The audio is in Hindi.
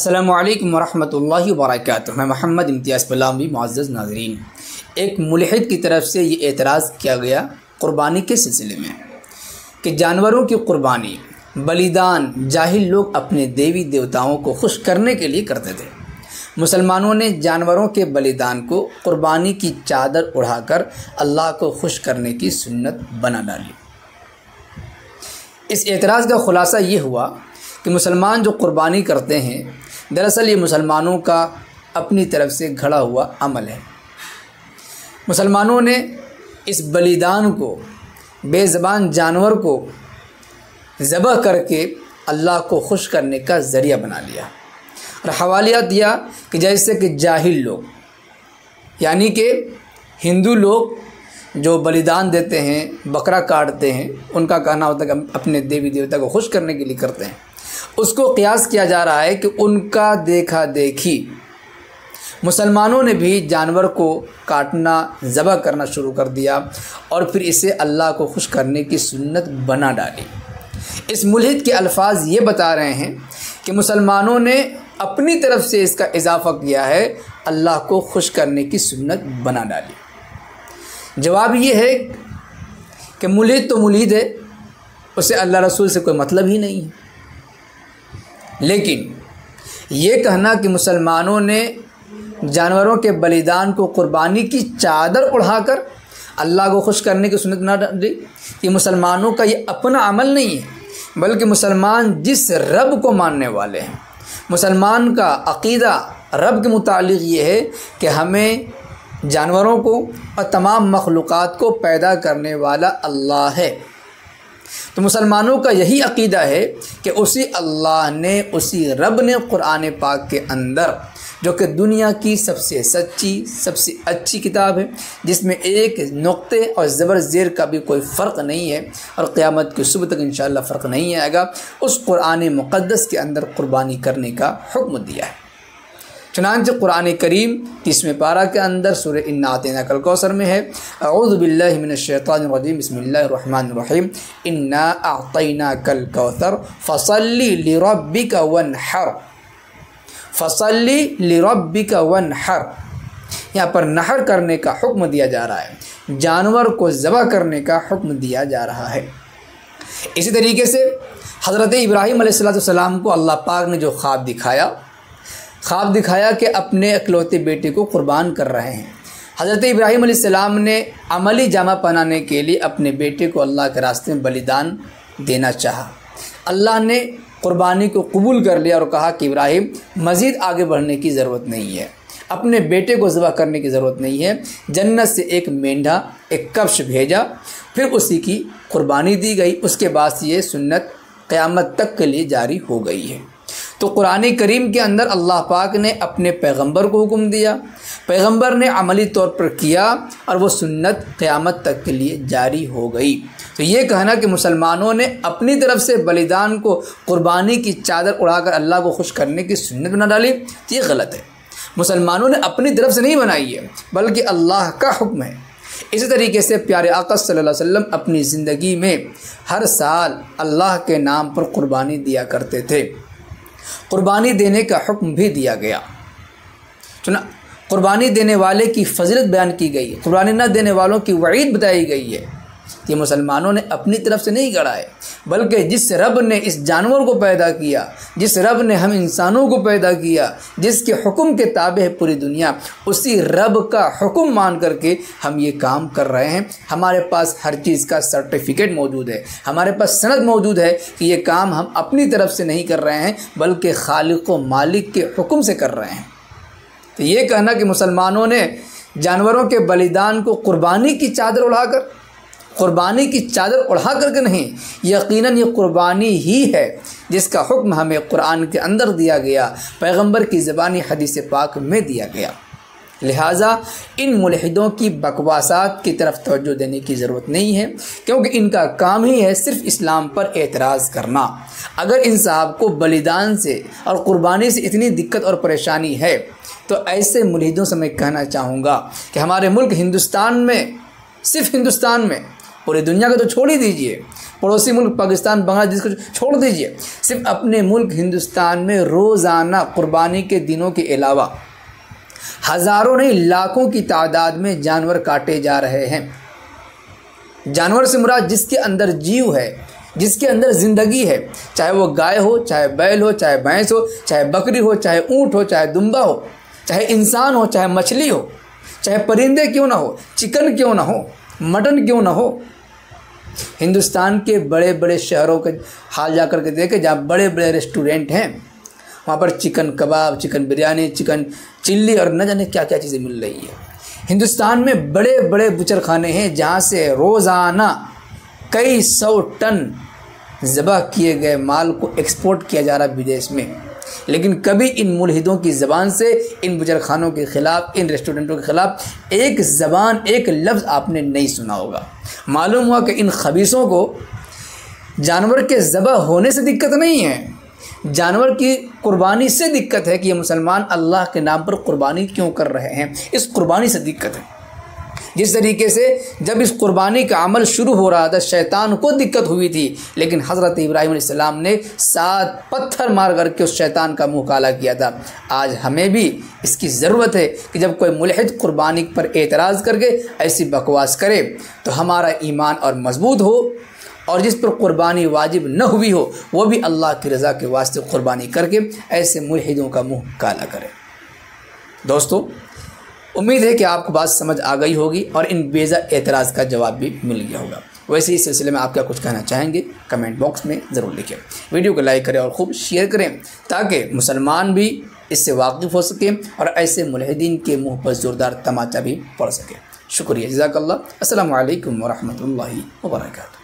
अस्सलामुअलैकुम वरहमतुल्लाहि वबरकातुहू। मैं मोहम्मद इम्तियाज़ पलामी। मुअज़्ज़ज़ नाज़रीन, एक मुल्हिद की तरफ से ये एतराज़ किया गया क़ुरबानी के सिलसिले में कि जानवरों की क़ुरबानी बलिदान जाहिल लोग अपने देवी देवताओं को खुश करने के लिए करते थे। मुसलमानों ने जानवरों के बलिदान को क़ुरबानी की चादर उड़ाकर अल्लाह को खुश करने की सुन्नत बना डाली। इस एतराज़ का ख़ुलासा ये हुआ कि मुसलमान जो क़ुरबानी करते हैं, दरअसल ये मुसलमानों का अपनी तरफ से घड़ा हुआ अमल है। मुसलमानों ने इस बलिदान को, बेज़बान जानवर को ज़बह करके अल्लाह को खुश करने का ज़रिया बना लिया और हवालिया दिया कि जैसे कि जाहिल लोग, यानी कि हिंदू लोग जो बलिदान देते हैं, बकरा काटते हैं, उनका कहना होता है कि अपने देवी देवता को खुश करने के लिए करते हैं। उसको क़ियास किया जा रहा है कि उनका देखा देखी मुसलमानों ने भी जानवर को काटना, ज़बह करना शुरू कर दिया और फिर इसे अल्लाह को खुश करने की सुन्नत बना डाली। इस मुल्हिद के अल्फाज ये बता रहे हैं कि मुसलमानों ने अपनी तरफ से इसका इजाफ़ा किया है, अल्लाह को खुश करने की सुन्नत बना डाली। जवाब ये है कि मुल्हिद तो मुल्हिद है, उसे अल्लाह रसूल से कोई मतलब ही नहीं है। लेकिन ये कहना कि मुसलमानों ने जानवरों के बलिदान को क़ुरबानी की चादर उड़ाकर अल्लाह को खुश करने की सुन्नत बना डाली, ये मुसलमानों का ये अपना अमल नहीं है, बल्कि मुसलमान जिस रब को मानने वाले हैं, मुसलमान का अक़ीदा रब के मुतालिक ये है कि हमें जानवरों को और तमाम मखलूक़ात को पैदा करने वाला अल्लाह है। तो मुसलमानों का यही अक़ीदा है कि उसी अल्लाह ने, उसी रब ने कुरान पाक के अंदर, जो कि दुनिया की सबसे सच्ची, सबसे अच्छी किताब है, जिसमें एक नुक्ते और ज़बर ज़ेर का भी कोई फ़र्क नहीं है और क़यामत की सुबह तक इंशाअल्लाह फ़र्क नहीं आएगा, उस कुरान मुक़द्दस के अंदर क़ुरबानी करने का हुक्म दिया है। चुनांचे कुरान करीम 30वें पारा के अंदर सूरह इन्ना अतैनाकल कौसर में है, अऊज़ु बिल्लाहि मिनश शैतानिर रजीम, बिस्मिल्लाहिर रहमानिर रहीम, इन्ना अतैनाकल कौसर फसल्ली लिरब्बिका वन्हर, फसल्ली लिरब्बिका वन्हर। यहाँ पर नहर करने का हुक्म दिया जा रहा है, जानवर को ज़बह करने का हुक्म दिया जा रहा है। इसी तरीके से हज़रत इब्राहीम अलैहिस्सलाम को अल्लाह पाक ने जो ख्वाब दिखाया कि अपने इकलौते बेटे को कुर्बान कर रहे हैं। हज़रत इब्राहीम अलैहिस्सलाम ने अमली जामा पहनाने के लिए अपने बेटे को अल्लाह के रास्ते में बलिदान देना चाहा। अल्लाह ने कुर्बानी को कबूल कर लिया और कहा कि इब्राहीम, मज़ीद आगे बढ़ने की ज़रूरत नहीं है, अपने बेटे को ज़बह करने की ज़रूरत नहीं है। जन्नत से एक मेंढा, एक कब्श भेजा, फिर उसी की कुर्बानी दी गई। उसके बाद ये सुन्नत क़यामत तक के लिए जारी हो गई है। तो कुरान करीम के अंदर अल्लाह पाक ने अपने पैगंबर को हुक्म दिया, पैगंबर ने अमली तौर पर किया और वो सुन्नत क़यामत तक के लिए जारी हो गई। तो ये कहना कि मुसलमानों ने अपनी तरफ से बलिदान को क़ुरबानी की चादर उड़ाकर अल्लाह को खुश करने की सुन्नत बना डाली, तो ये गलत है। मुसलमानों ने अपनी तरफ से नहीं बनाई है, बल्कि अल्लाह का हुक्म है। इसी तरीके से प्यारे आका सल्लल्लाहु अलैहि वसल्लम अपनी ज़िंदगी में हर साल अल्लाह के नाम पर क़ुरबानी दिया करते थे। क़ुरबानी देने का हुक्म भी दिया गया। सुना, क़ुरबानी देने वाले की फजीलत बयान की गई है, क़ुरबानी न देने वालों की वईद बताई गई है। ये मुसलमानों ने अपनी तरफ से नहीं गढ़ा है, बल्कि जिस रब ने इस जानवर को पैदा किया, जिस रब ने हम इंसानों को पैदा किया, जिसके हुक्म के ताबे है पूरी दुनिया, उसी रब का हुक्म मान करके हम ये काम कर रहे हैं। हमारे पास हर चीज़ का सर्टिफिकेट मौजूद है, हमारे पास सनद मौजूद है कि ये काम हम अपनी तरफ से नहीं कर रहे हैं, बल्कि खालिक व मालिक के हुक्म से कर रहे हैं। तो ये कहना कि मुसलमानों ने जानवरों के बलिदान को क़ुरबानी की चादर उड़ा करके नहीं, यकीनन ये क़ुरबानी ही है जिसका हुक्म हमें कुरान के अंदर दिया गया, पैगंबर की ज़बानी हदीस पाक में दिया गया। लिहाजा इन मुल्हिदों की बकवासात की तरफ तवज्जो देने की ज़रूरत नहीं है, क्योंकि इनका काम ही है सिर्फ़ इस्लाम पर एतराज़ करना। अगर इन साहब को बलिदान से और क़ुरबानी से इतनी दिक्कत और परेशानी है, तो ऐसे मुल्हिदों से मैं कहना चाहूँगा कि हमारे मुल्क हिंदुस्तान में, सिर्फ़ हिंदुस्तान में, पूरी दुनिया को तो छोड़ ही दीजिए, पड़ोसी मुल्क पाकिस्तान, बांग्लादेश को छोड़ दीजिए, सिर्फ अपने मुल्क हिंदुस्तान में रोज़ाना कुर्बानी के दिनों के अलावा हज़ारों नहीं लाखों की तादाद में जानवर काटे जा रहे हैं। जानवर से मुराद जिसके अंदर जीव है, जिसके अंदर ज़िंदगी है, चाहे वो गाय हो, चाहे बैल हो, चाहे भैंस हो, चाहे बकरी हो, चाहे ऊँट हो, चाहे दुम्बा हो, चाहे इंसान हो, चाहे मछली हो, चाहे परिंदे क्यों ना हो, चिकन क्यों ना हो, मटन क्यों ना हो। हिंदुस्तान के बड़े बड़े शहरों के हाल जा कर के देखे, जहाँ बड़े बड़े रेस्टोरेंट हैं, वहाँ पर चिकन कबाब, चिकन बिरयानी, चिकन चिल्ली और न जाने क्या क्या चीज़ें मिल रही है। हिंदुस्तान में बड़े बड़े बुचरखाने हैं जहाँ से रोज़ाना कई 100 टन ज़बह किए गए माल को एक्सपोर्ट किया जा रहा है विदेश में। लेकिन कभी इन मुल्हिदों की ज़बान से, इन बुचरखानों के ख़िलाफ़, इन रेस्टोरेंटों के ख़िलाफ़ एक ज़बान, एक लफ्ज़ आपने नहीं सुना होगा। मालूम हुआ कि इन खबीसों को जानवर के ज़बह होने से दिक्कत नहीं है, जानवर की कुर्बानी से दिक्कत है कि ये मुसलमान अल्लाह के नाम पर कुर्बानी क्यों कर रहे हैं, इस कुर्बानी से दिक्कत है। जिस तरीके से जब इस कुर्बानी का अमल शुरू हो रहा था शैतान को दिक्कत हुई थी, लेकिन हज़रत इब्राहीम अलैहिस्सलाम ने 7 पत्थर मार करके उस शैतान का मुँह काला किया था। आज हमें भी इसकी ज़रूरत है कि जब कोई मुल्हिद कुर्बानी पर एतराज़ करके ऐसी बकवास करे तो हमारा ईमान और मजबूत हो, और जिस पर कुर्बानी वाजिब न हुई हो वो भी अल्लाह की रज़ा के वास्ते कुर्बानी करके ऐसे मुल्हिदों का मुँह काला करे। दोस्तों, उम्मीद है कि आपको बात समझ आ गई होगी और इन बेजा एतराज़ का जवाब भी मिल गया होगा। वैसे इस सिलसिले में आप क्या कुछ कहना चाहेंगे कमेंट बॉक्स में ज़रूर लिखें। वीडियो को लाइक करें और खूब शेयर करें ताकि मुसलमान भी इससे वाकिफ़ हो सकें और ऐसे मुल्हिदीन के मुँह पर ज़ोरदार तमाचा भी पड़ सके। शुक्रिया, जज़ाकल्लाह। अस्सलामु अलैकुम व रहमतुल्लाहि व बरकातुहू।